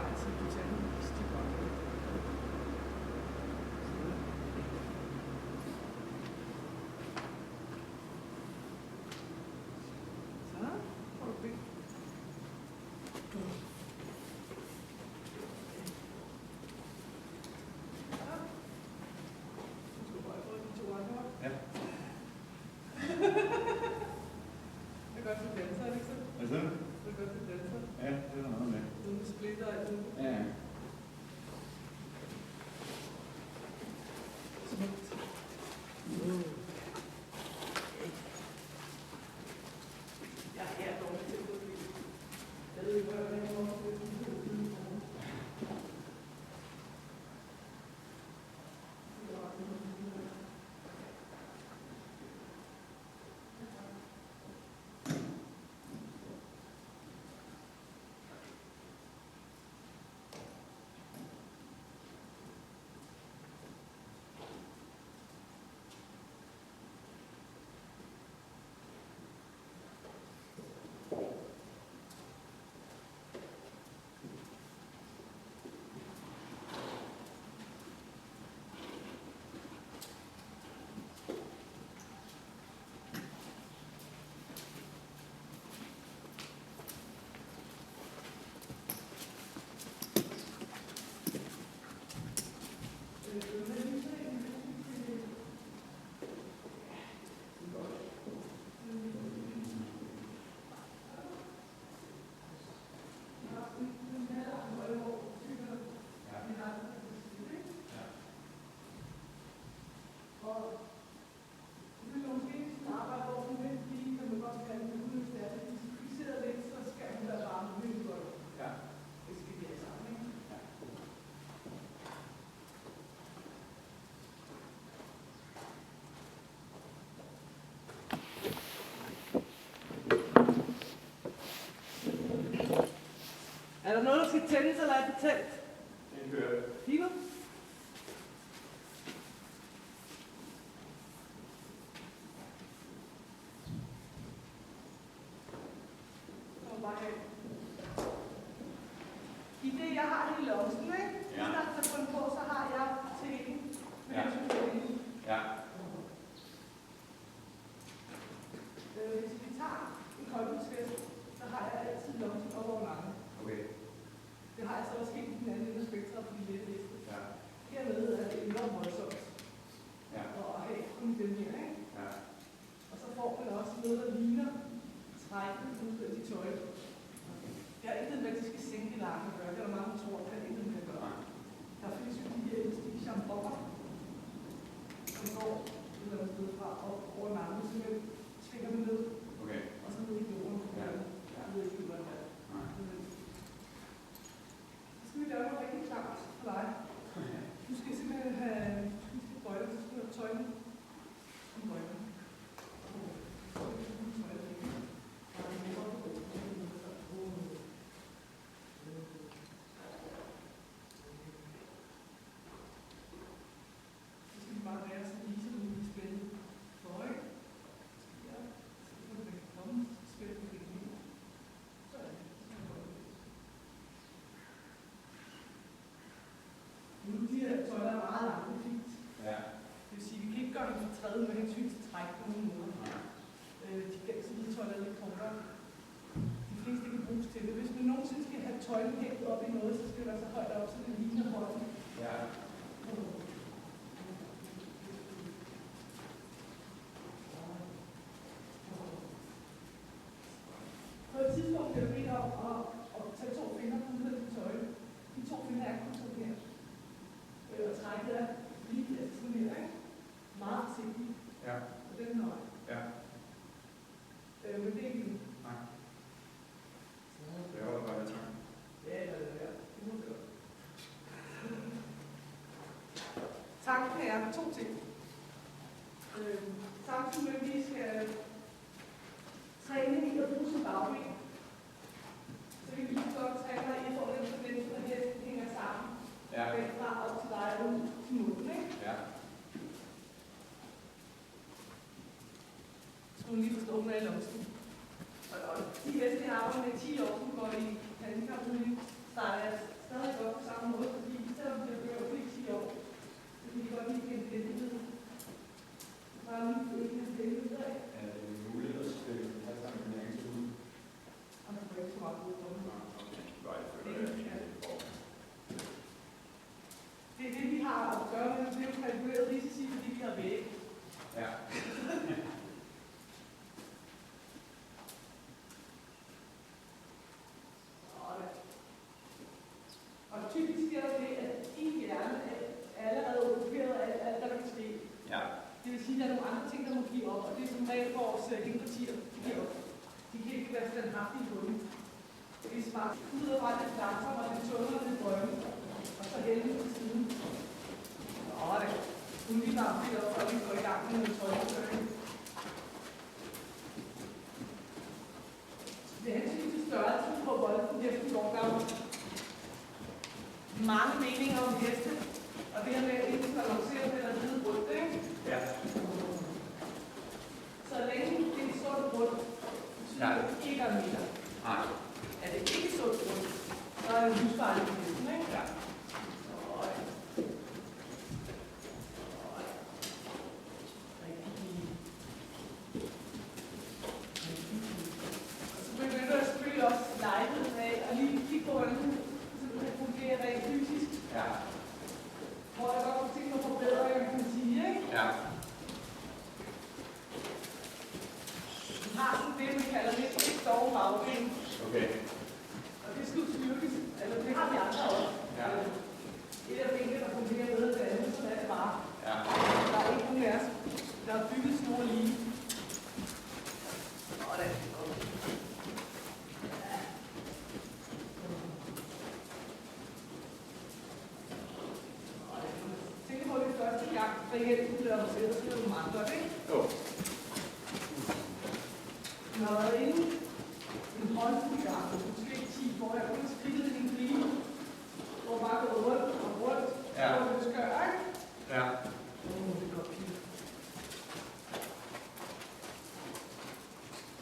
vejen, så du tager den stykke op. Så får du ben. Ja. Det er godt til danser, ikke så? Hvad så? Det er godt til danser. Ja, det er der noget med. Uden splitter og alt det. Ja. Smukt. Jeg er dårlig til det. Jeg ved ikke, hvordan jeg må få det. Er der noget, der skal tændes, eller er det tændt? Den kører. Fint. I det, jeg har hele lomsen, ikke? Ja. Hvis der er fundet på, så har jeg tingen. Ja. Ja. Hvis vi tager en koldbrugsfest, så har jeg altid lomsen op over nakken. Okay. Det har jeg så også helt i den anden ende af spektret, fordi det er det. Ja. Hernede er det enormt voldsomt. Ja. Og at have kun den her, ikke? Ja. Og så får man også noget, der ligner trækken udvendigt tøj. Det har intet med, at de skal sænke lakken at gøre. Det er der mange, der tror, det har intet med at gøre. Der findes jo de her elastik-chamboner, som går et eller andet sted fra op over nakken, så man tvinger dem ned, Okay. og så ned i jorden. Ja. Jeg ved ikke, hvad det er. Nej. Så skal vi gøre noget rigtig klart for dig. Du skal simpelthen have bøjler, så skal du have tøjlen om bøjlen. De her tøjler er meget langt og fint. Ja. Det vil sige, at vi kan ikke gøre en træde med hensyn til træk på nogen måde. De gængse hvide tøjler er lidt kortere. De fleste kan bruges til det. Hvis man nogensinde skal have tøjlen hængt op i noget, så skal det være så højt op, så det ligner hånden. Ja. På et tidspunkt bliver det bedt om at tage 2 fingre ud af din tøjle. De 2 fingre er kun sådan her. Og trækket er lige efter sådan her, ikke? Meget forsigtigt. Ja. Og den her vej. Ja. Men det er ikke nu. Nej. Det var bare lidt trang. Ja, det må det godt. Tanken er 2 ting. Samtidig med, at vi skal træne i at bruge sin bagben, så vi lige godt træne dig i at få den forbindelse, at hesten hænger sammen. Ja. Fra op til dig og ud til munden, ikke? Ja. Så du lige forstå, hvad jeg lomsen. Og de heste, jeg arbejder med 10 år, som går i handicapudning, starter jeg til at hænge partier. De kan ikke være standhaftige på dem. Det er smart. Ud og bare lidt langsomt, og lidt tungere, og lidt drømme. Og så hælde til siden. Det er kun lige varmt lidt op, og vi går i gang med noget tøjkøring. Det er hensyn til størrelsen på bolden, hesten går der mange meninger om heste, og det her med at ikke skal lancere den eller hvide rødt, ikke? Ja. Så længe det er sort rødt, så er det ikke en meter. Nej. Er det ikke sort rødt, så er det livsfarligt på hesten, ikke? Ja. Okay. Og det skulle styrkes. Altså, det har vi andre også. Ja. Et af benene, der fungerer bedre end det andet, så er det bare. Ja. Der er ikke nogen af os, der er bygget snor lige. Sådan. Ja. Tænk på det første gang, reelt bliver lanceret, så bliver du mange godt, ikke? Jo. Når der er inde en håndfuld gang, måske 10, hvor jeg kun skridtet i en klige, hvor bare går rundt og rundt, og det skør, ikke? Ja. Det er godt kigge.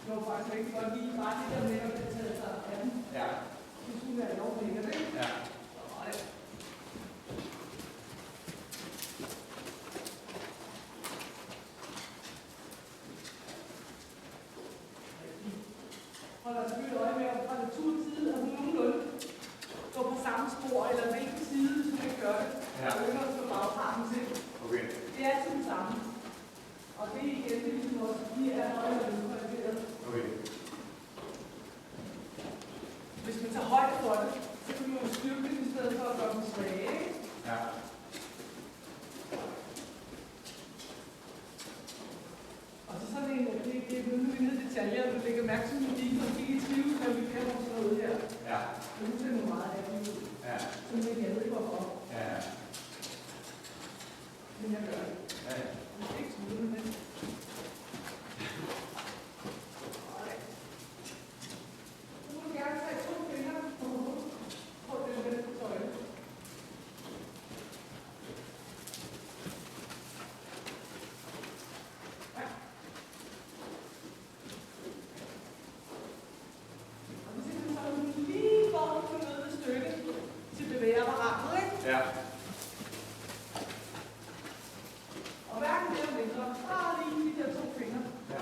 Det var faktisk rigtig godt lige bare det der med, at det taget sig af den. Ja. Det skulle være lov med, ikke? Ja. Holder selvfølgelig øje med, at fra naturtiden er hun nogenlunde går på samme spor, eller hvilken side, så man gør det. Ja. Og ynder på bagparten til. Okay. Det er altid det samme. Og det er igen, det ligesom også, de er højere lønkvalificeret. Okay. Hvis man tager højde for det, så kan man jo styrke det i stedet for at gøre dem svage, ikke? Ja. Og så sådan en, det er nogle lille detaljer, du lægger mærke til melodien, og de er trives, når vi bliver sådan noget her. Ja. Og nu ser det meget af det ud. Ja. Sådan det, jeg ved ikke hvorfor. Ja. Men jeg gør det. Ja. Jeg skal ikke smide med det. Så må du gerne tage 2 fingre på den venstre tøjle. Ja. Og så siger man så lige foran på nede stykke til bevægeapparatet, ikke? Ja. Og hverken det eller mindre, bare lige de der 2 fingre. Ja.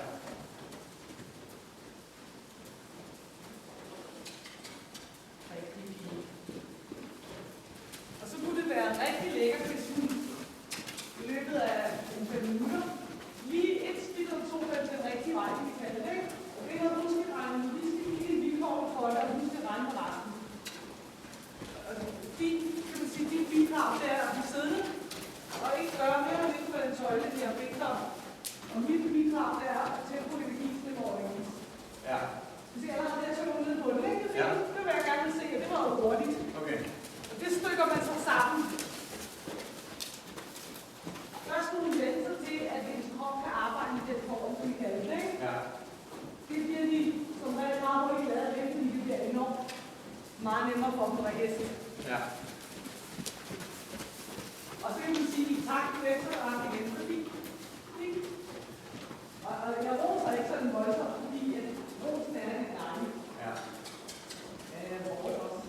Rigtig fint. Og så kunne det være rigtig lækkert, hvis hun i løbet af 5 minutter lige et skridt og 2 den rigtige vej, vi kan det, ikke? Og det er hun skal regne, vi skal give en vilkår for det, og hun skal regne på resten. Og kan man sige, dit bidrag, det er at blive siddende, og ikke gøre mere end lidt på den tøjle, de har bedt om. Og mit bidrag, det er at tempoet vil give det morgenvis. Ja. Vi ser allerede der, så går ned på det, ikke? Det er Ja. fint. Det vil jeg gerne se, og det var jo hurtigt. Okay. Og det stykker man så sammen. Først skal hun vende sig til, at ens krop kan arbejde i den form, vi kalder det, ikke? Ja. Det bliver de som regel meget hurtigt lavet af, fordi det bliver enormt meget nemmere for dem at heste. Ja. Og så kan man sige, i takt med venstre og igen, fordi og jeg roser ikke sådan voldsomt, fordi at rosen er en dejlig. Ja. Ja, jeg roser også.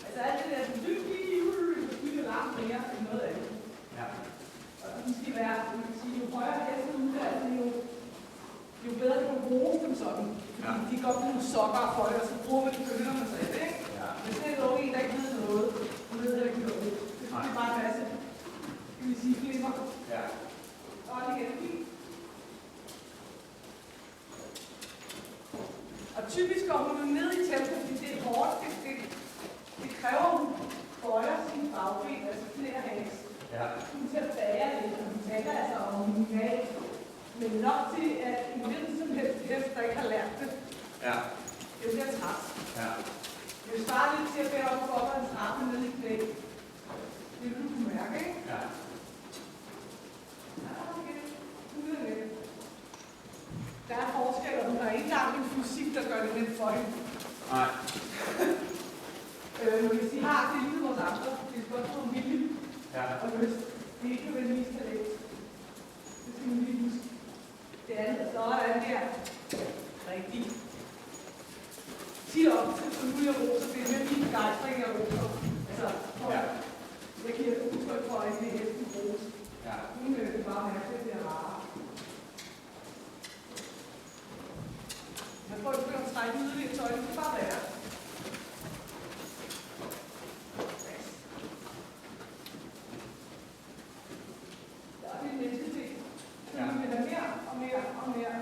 Altså alt det der, som det langt mere end noget af det. Ja. Og de skal være, man kan sige, jo højere hesten uddannelse, jo bedre kan man bruge dem sådan. Ja. De kan godt bruge sokker og folk, og så bruger man de følgerne sig af det, ikke? Ja. Men det er jo en, der ikke ved noget. Hun ved heller ikke noget. Det er bare en masse, kan vi sige, flipper. Ja. Og igen, fint. Og typisk går hun ned i tempo, fordi det er hårdt. Det kræver, at hun bøjer sine bagben, altså knæ og hals. Ja. Du til at bære lidt, og du taler altså om minimalt. Men nok til, at en hvilken som helst hest, der ikke har lært det, Ja. det bliver træt. Ja. Det vil svare lidt til at bære op for en trappe ned i knæ. Det vil du kunne mærke, ikke? Ja. Ja, okay. Ud af det. Der er forskel, og hun har ikke engang en fysik, der gør det nemt for hende. Nej. Hvis de har det lige vores andre, det er et spørgsmål om vilje Ja. og lyst. Det er ikke nødvendigvis talent. Det skal man lige huske. Det andet, så er det her rigtigt. Tit op til, som nu jeg roser, det er med min begejstring, jeg roser. Altså, Ja. jeg giver et udtryk for, at det er hesten rose. Ja. Hun vil bare mærke, at det er rare. Jeg får ikke begyndt at trække yderligere tøj, det skal bare være. Ja, det er en mennesketing. Så vi vil have mere og mere og mere.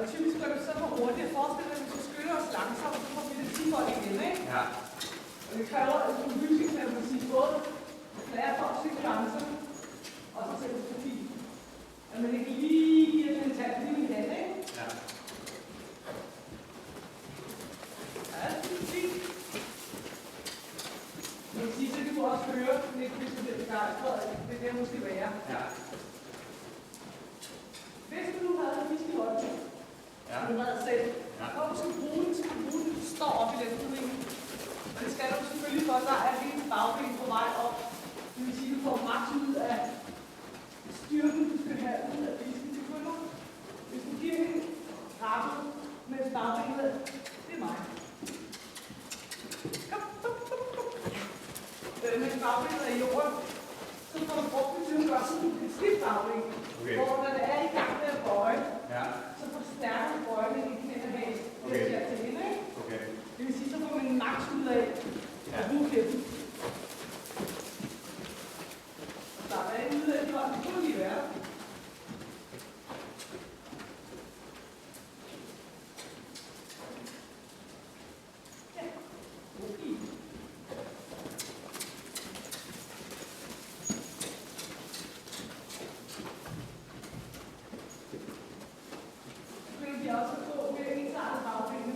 Og typisk gør det så for hurtigt. Jeg forestiller mig, at hvis vi skynder os langsomt, så får vi det 10 folk igen, ikke? Ja. Og det kræver en fysisk, kan man sige, både lære for at cykle langsomt, og så sætte forbi. At man ikke lige giver den en tand lige i hand, ikke? Ja. Ja, det er fint. Jeg vil sige, så kan du også høre, lidt hvis du bliver begejstret, det vil måske være. Ja. Hvis du nu havde en fisk i hånden, Ja. du havde selv, Ja. hvor du skal bruge den, står op i den stilling. Og det skal du selvfølgelig for, der er hele bagben på vej op. Det vil sige, at du får maks ud af styrken, du skal have ud af fisken til kunder. Hvis du giver en ramme med bagbenet, det er mig. Kom. Mens bagbenet er i jorden, så får du brugt det til at gøre sådan et skidt bagben. Okay. Hvor når det er i gang med at bøje, Ja. så forstærker du bøjningen i knæ og hals. Det Okay. er til hende, ikke? Okay. Det vil sige, så får man en maks ud af Ja. at bruge kæppen. Der er ikke ud af, at det kunne lige være. Ja, okay. Så vil vi også få mere ensartet bagbenene.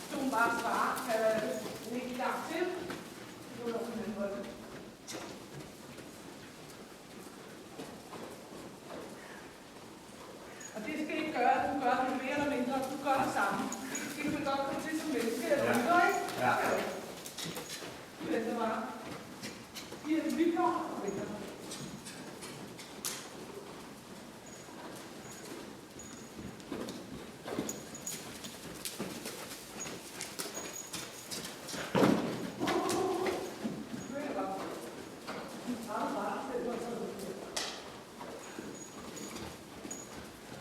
Så hun bare svarer, kan jeg lægge i gang til. Så går der på den måde. Og det skal ikke gøre, at du gør det mere eller mindre, du gør det samme. Det kan man godt komme til som menneske, eller Ja. lytter, ikke? Ja. Du venter bare. Giver et vilkår, og venter.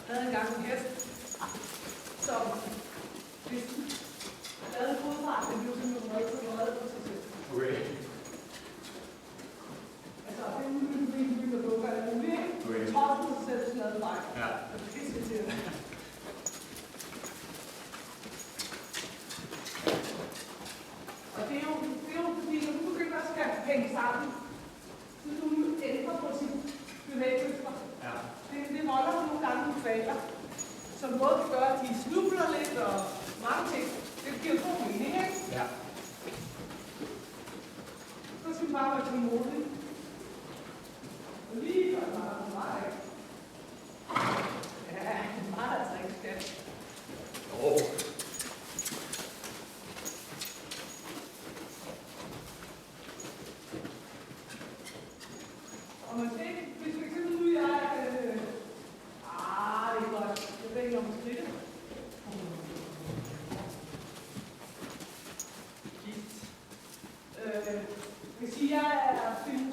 Jeg havde engang en hest, som hvis den lavede fodfart, den blev simpelthen rød på sig selv. Okay. Altså, det er udvikling, der lukker alt muligt, ikke? Okay. Trods på sig selv, sådan noget vej. Ja. Og det er pisse til det. Og det er jo fordi, når du begynder at skal hænge sammen, så du ændrer på sin bevægelser. Ja. Det volder nogle gange nogle kvaler, som både kan gøre, at de snubler lidt og mange ting. Det giver god mening, ikke? Ja. Så skal vi bare være tålmodige. Og lige gør det meget, ikke? Ja, det er meget altså ikke skat. Og måske, hvis for eksempel nu jeg det er godt. Jeg ved ikke, om man skal det. Hvis jeg er film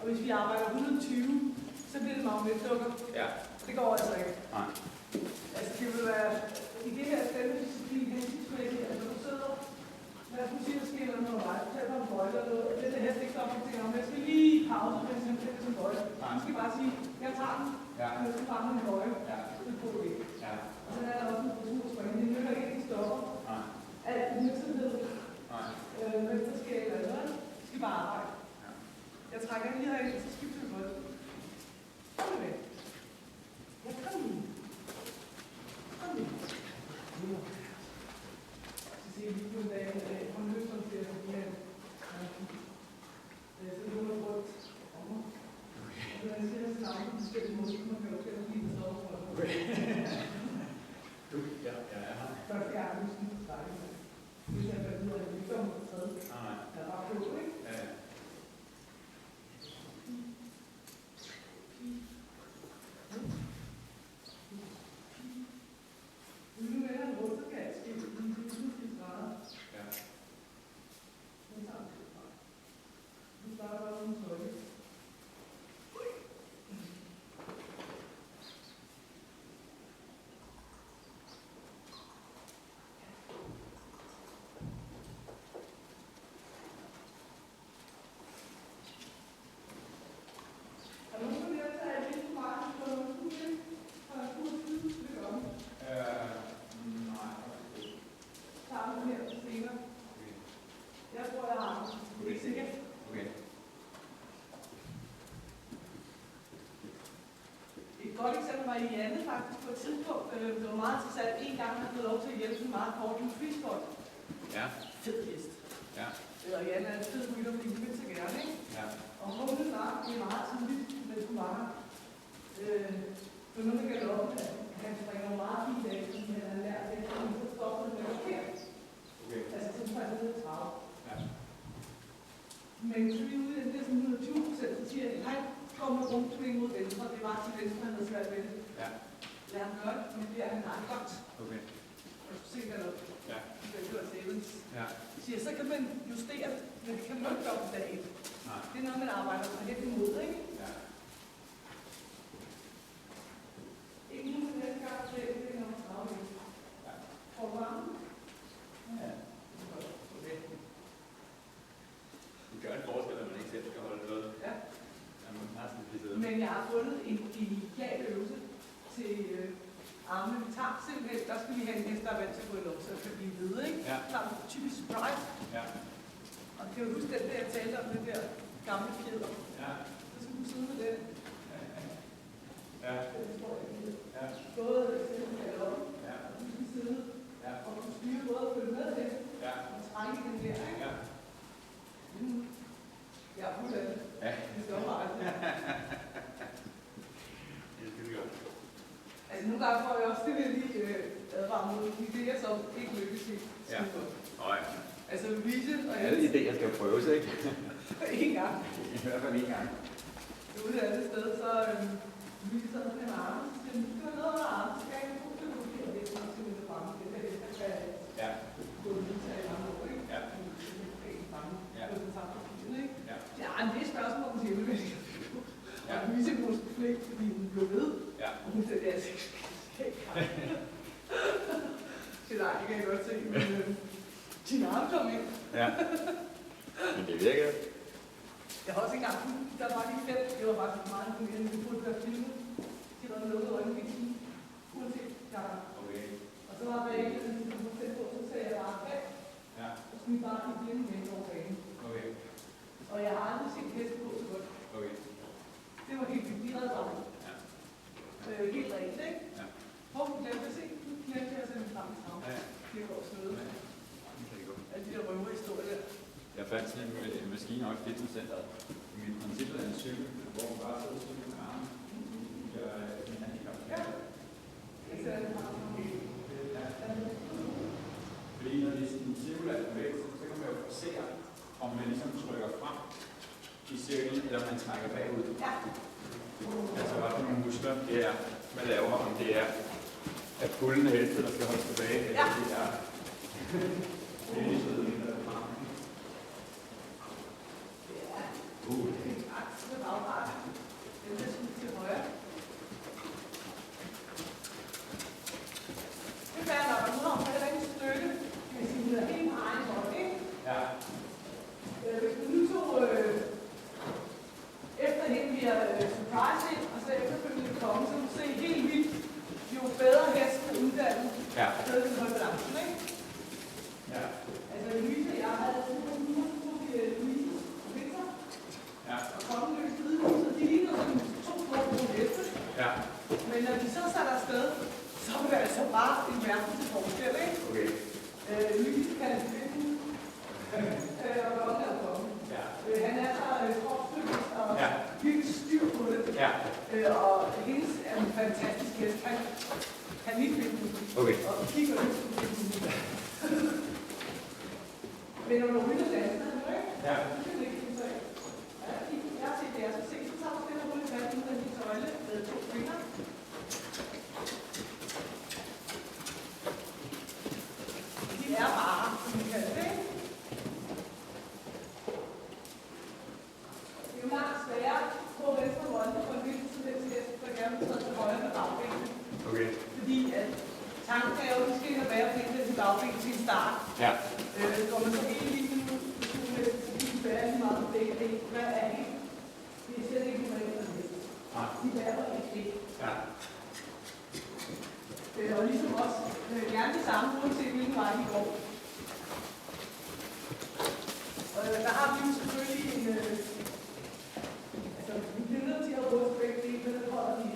hvis vi arbejder 120, så bliver det magnetdukker. Ja. Det går altså ikke. Nej. Altså det vil være i det her spændedisciplin hensigtsmæssigt, at når du sidder, lad os sige, der sker noget undervejs, så tager en bøjle eller noget, det er helst ikke så ting om, jeg skal lige pause, for eksempel det er som bøjle. Du skal bare sige, jeg tager den, og jeg skal fange en bøjle, så det får du ikke. Og så er der også en procedurspring, det nytter ikke, de stopper. Alt virksomhed, hvem der sker eller noget, skal bare arbejde. Jeg trækker lige herind, så skifter vi bøjle. Kom med. Ja, kom nu. Kom nu. Så ser vi på en dag, fra Nøsteren til at vi er så lukker rundt om mig. Og når jeg siger til navnet, så skal det måde, så man kan jo selv lige det over for det. Ja, jeg er her. Første gang, du skal snakke med. Hvis jeg fandt ud af, at vi ikke kommer til tredje. Jeg er bare på, ikke? Ja. Nu er jeg rundt, så kan jeg skille lige til 20 grader. Ja. Nu tager vi det fra. Nu starter bare nogle tøjle. Er der nogen, der vil tage lidt for meget på noget studie? Har jeg fået tid til det gøre? Nej. Tager den her senere. Jeg tror, jeg har den. Det er ikke sikkert. Okay. Et godt eksempel var i Janne faktisk på et tidspunkt. Det var meget interessant. En gang har jeg fået lov til at hjælpe en meget kort med friskot. Ja. Fed hest. Ja. Og Janne er en fed rytter, fordi hun vil så gerne, ikke? Ja. Og hun var det er meget tidligt, mens hun var her. For nogen, der kan love, at han springer meget fint af, fordi han har lært det, at han så stopper det med forkert. Okay. Altså, så får han ned i 30. Ja. Men så vi ude i den der sådan 120%, så siger jeg, at han kommer rundt sving mod venstre, det var til venstre, han havde svært ved det. Ja. Lad ham gøre det, men det er han har det godt. Okay. Og så se hvad der Ja. Ja. Så siger, så kan man justere det, men det kan man ikke gøre på dagen. Nej. Det er noget, man arbejder på helt imod, ikke? Ja. Ikke nu til næste gang, så er det nok afhæng. Ja. For varme? Ja. Okay. Det gør en forskel, at man ikke selv skal holde noget. Ja. At man har sådan lidt siddet. Men jeg har fundet en genial øvelse til armene. Vi tager simpelthen, der skal vi have en hest, der er vant til at gå i lov, så kan blive ved, ikke? Ja. Så tager vi typisk surprise. Ja. Og kan du huske den der, jeg talte om, den der gamle fjeder? Ja. Så skal du sidde med den. Ja. Den tror jeg ikke. Ja. Både til op, Ja. og du skal sidde, Ja. og du styrer både at følge med den, Ja. og trække den der, ikke? Ja. Ja, hun er det. Ja. Det skal også meget. Det er skide godt. Altså nogle gange får jeg også det der lige advare mod, det er så ikke lykkes i. Ja. Ja. Altså Louise og Alle idéer skal prøves, ikke? en gang. I hvert fald en gang. Ude et andet sted, så Louise sad med en arme, så skal du have noget med arme, så skal jeg ikke bruge det, og det er sådan til det fremme. Det er det, der kan Ja. gå ud til i mange år, ikke? Ja. Ja. På den samme profil, ikke? Ja. Ja, men det er spørgsmål om til hjælpemæssigt. Ja. Og Louise kunne måske flink, fordi hun blev ved. Ja. Og hun sagde, det er altså ikke så nej, det kan jeg godt se, men din arme kom ind. Ja. Men det virker. Jeg har også engang, der var lige 5, det var faktisk meget imponerende, vi burde være filmet. De havde lukket øjnene i tiden, uanset gangen. Okay. Og så var der ikke, der var tæt på, så sagde jeg bare 5, Ja. og smidte bare en blinde med over banen. Okay. Og jeg har aldrig set heste på så godt. Okay. Det var helt vildt, de havde bare Ja. helt rent, ikke? Ja. Hvor du glemte at se, nu glemte jeg at sende frem til ham. Ja. Det går også noget. Ja. Det er godt. Alle de der røverhistorier der. Jeg fandt sådan en maskine over i fitnesscenteret. I mit princip er en cykel, hvor man bare sidder og cykler med armen. Det er en handicap. Ja. Jeg ser det bare. Fordi når det er sådan en cirkulær bevægelse, så kan man jo forsere, om man ligesom trykker frem i cirklen, eller man trækker bagud. Ja. Altså hvad for nogle muskler det er, man laver, om det er at pullen heste, der skal holdes tilbage, eller det er penisledningen, der er frem. Det er ret. Ja. Og hendes er en fantastisk hest. Han kan lige finde den. Okay. Og kigger lidt på den. Men når du rytter dansen, er det ikke? Ja. Det kan ikke finde sig af. Jeg har set det, jeg skal se, så tager du den og rytter dansen ud af din tøjle med 2 fingre. De er bare, som vi kalder det, ikke? Det er jo langt sværere på venstre volde for en hvilken som helst hest, der gerne vil træde til højre med bagbenene. Okay. Fordi at tanken er jo, at de skal ind og være på den bagben til en start. Ja. Går man så hele livet nu, så de bærer lige meget på begge ben. Hvad er det? Det er slet ikke normalt for hest. De bærer ikke det. Ja. Og ligesom også gerne det samme, uanset hvilken vej de går. Og der har vi jo selvfølgelig en... altså, vi bliver nødt til at ryste begge ben, men det holder de.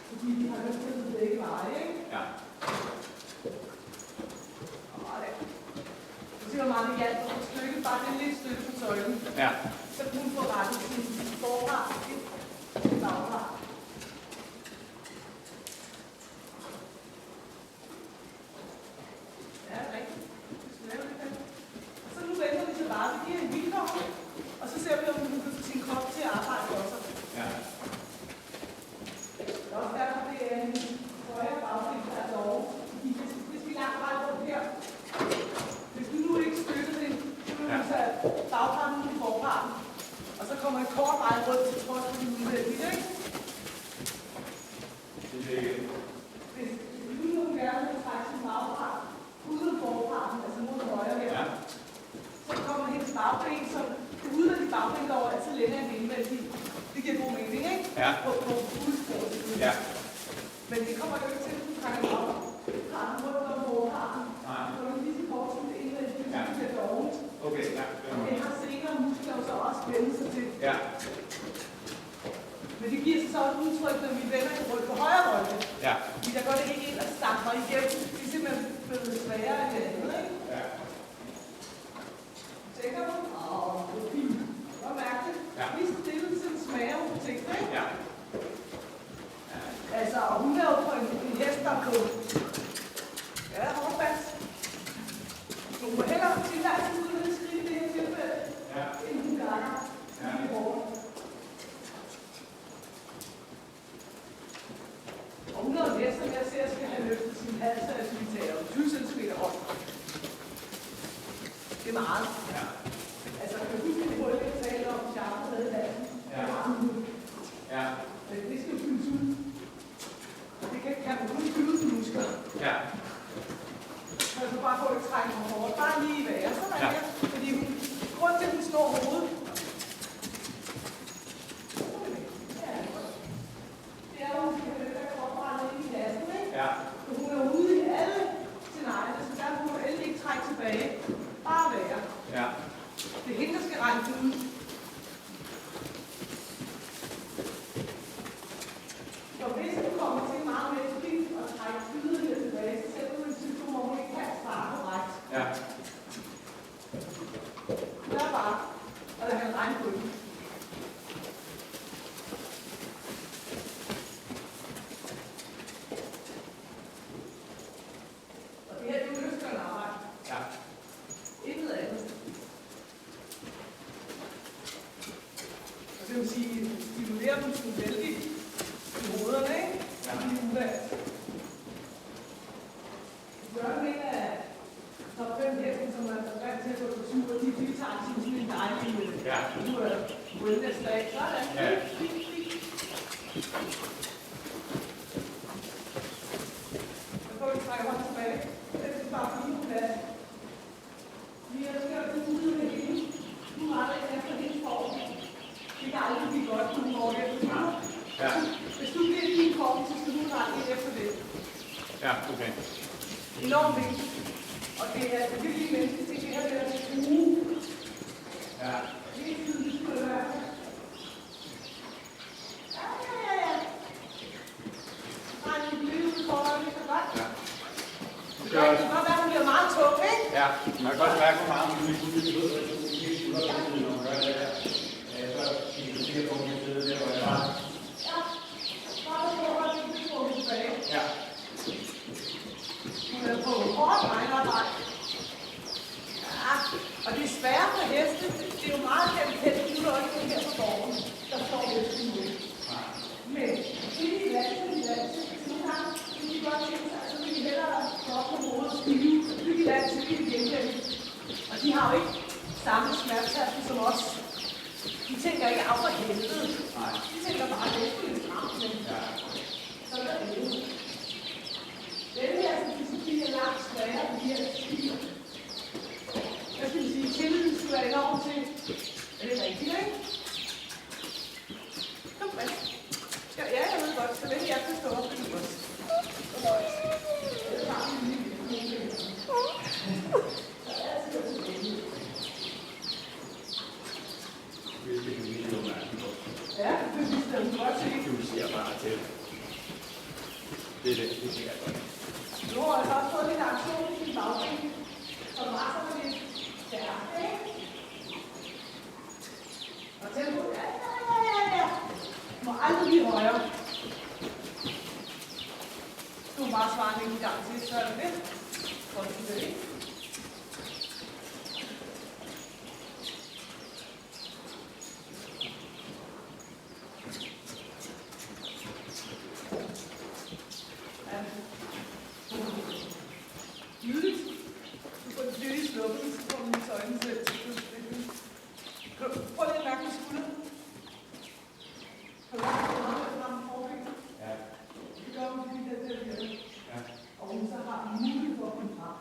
Fordi de har lyst til at begge veje, ikke? Ja. Så siger meget, det hjalp på stykket, bare det lidt stykke på tøjlen. Ja. Så kunne hun få rettet sin forfra til bagfra. Ja, rigtigt. Så nu venter vi så bare, vi giver en vilkår, og så ser vi, om hun kan få sin krop til at arbejde for sig. Ja. Det er også derfor, det er en højere bagfra, der er lov. Fordi hvis vi langt vej rundt her, hvis du nu ikke støtter det, så vil du tage bagparten i forparten. Og så kommer en kort vej rundt til trods for din udvendigt, ikke? Hvis du nu gerne vil trække sin bagpart uden forparten, altså mod højre her, så kommer hendes bagben, som det udvendige bagben går altid længere end indvendigt. Det giver god mening, ikke? Ja. På udstrålet. Ja. Men det kommer jo ikke til, at du trækker bagparten rundt om forparten. Nej. Så er det lige så kort som det indvendige, Ja. det bliver dårligt. Okay, ja. Og det har senere muskler jo så også vende sig til. Ja. Men det giver sig så et udtryk, når vi vender en ryg på højre volde. Ja. Vi der går det ikke ind og stamper igennem. Det er simpelthen blevet sværere end det andet, ikke? Ja. Tænker du? Det er fint. Godt mærke det. Ja. Lige stille til en smagerotekst, ikke? Ja. Altså, og hun er jo på en hest, der er på. Ja, hårdfast. Så hun må hellere tillade sig ud af det skridt i det her tilfælde, end hun ganger. Ja. Og hun er jo næsten, som jeg ser, skal have løftet sin hals af solitaire 20 cm højt. Det er meget. Ja. Altså, kan du huske, at jeg talte om, at Charles havde halsen? Ja. Ja. Men det skal jo fyldes ud. Og det kan man kun fylde ud med muskler. Ja. Så jeg bare få et træk på hårdt. Bare lige være. Sådan her. Fordi grund til, at hun slår hovedet, det er jo, at hun skal have den kropbrænde ind i kassen, ikke? Ja. Så hun er ude i alle sine egne, så der må hun endelig ikke trække tilbage. Bare være. Ja. Det er hende, der skal regne ud. Og hvis du kommer til meget mere fint og trække yderligere tilbage, så sætter du en situation, hvor hun ikke kan starte ret. Ja. Det er bare, og der kan regne på det. Og det her, det er jo løftende arbejde. Ja. Intet andet. Og det vil sige, stimulere dem sådan vældigt i hovederne, ikke? Ja. De er uværd. Jørgen mener, at top 5 hesten, som er vant til at gå på tur, de tager sådan en dejlig wellness-dag. Sådan. Ja. Så får vi trække hånden tilbage. Det skal bare blive på plads. Vi ønsker at kunne ud med hende. Nu er det efter hendes form. Det kan aldrig blive godt, når hun går efter det. Ja. Hvis du bliver din form, så skal du rette ind efter det. Ja, okay. Enormt vigtigt. Og det er virkelig menneskeligt, det her med at skrue. Ja. Hele tiden, det skulle være. Ja. Nej, du bliver ude foran, det er så godt. Ja. Det kan godt være, at hun bliver meget tung, ikke? Ja, man kan godt mærke, hvor meget man vil kunne lide ud, og så kan man gøre det her. Så kan man sikkert få det der, hvor jeg var. tænker ikke af for helvede. Nej. De tænker bare, det er sgu lidt stramt, men Ja. sådan er det jo. Den her disciplin er langt sværere end de her stier. Jeg skal sige, tilliden skal være enormt til. Er det rigtigt, ikke? Kom med. Ja, jeg ved godt, så længe jeg kan stå op, det er godt. Så godt. Det er bare lige lidt. Så er det altid tilbage. Ja, det er jo godt til. Du siger bare til. Det siger jeg godt. Nu har jeg også fået lidt aktion i sin bagdel, som var så lidt stærkt, ikke? Og tempo, ja. Må aldrig blive højere. Du må bare svare en gang til, så er det det. Godt til det, ikke? Nydeligt. Du får det lige sluppet, så får man lige øjnene til. Prøv lige at mærke på skulderen. Kan du mærke på meget frem på forfængden? Ja. Det gør hun, fordi den der virker. Ja. Og hun så har mulighed for at komme frem.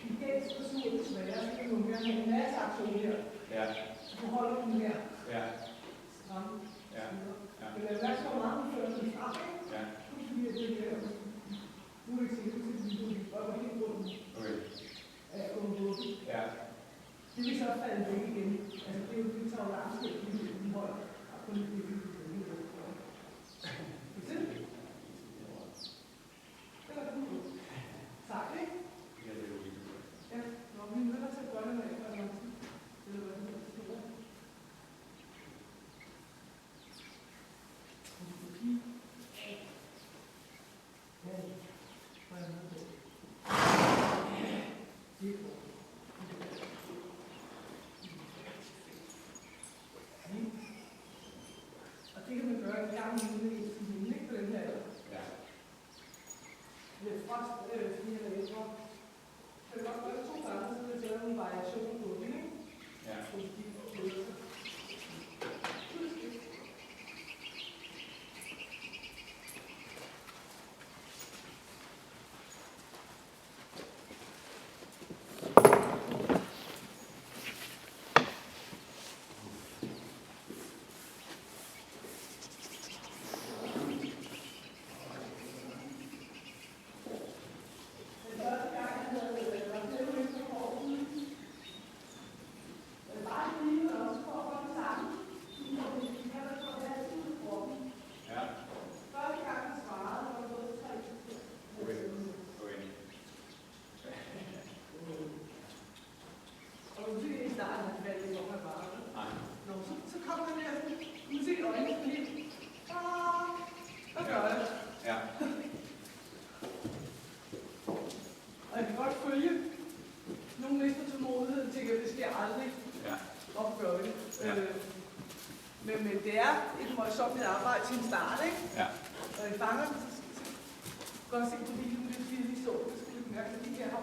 I gæst og sur desværre, så kan du gerne have en masse aktion her. Ja. Så du holder den her. Ja. Stram. Ja. Men lad mærke på meget, hun fører den frem, ikke? Ja. Fordi det der. Nu er det ikke sikkert, at du er helt rundt. Okay. Ja. Det vil så falde væk igen. Altså, det er jo det, tager jo langt tid, fordi den høj har kun det, vi kan lide. Kan du se det? Det var det. Tak, ikke? Ja, det er jo ikke. Ja, når vi møder til at gøre det, når jeg gør det. Det er hvad det er. Og det kan man gøre en gang med en time, ikke på den her. Ja. Lidt frost, fordi jeg er ældre. Kan du godt gøre det 2 gange, så vil jeg lave en variation på det, ikke? Ja. Så kommer den her, du kan se øjnene lige. Hvad gør det? Ja. Og jeg kan godt følge. Nogle mister tålmodigheden og tænker, at det sker aldrig. Ja. Hvorfor gør vi det? Ja. Men det er et møjsommeligt arbejde til en start, ikke? Ja. Og I fanger det, så kan godt se på videoen, det er lige så, det skal du mærke, at de her har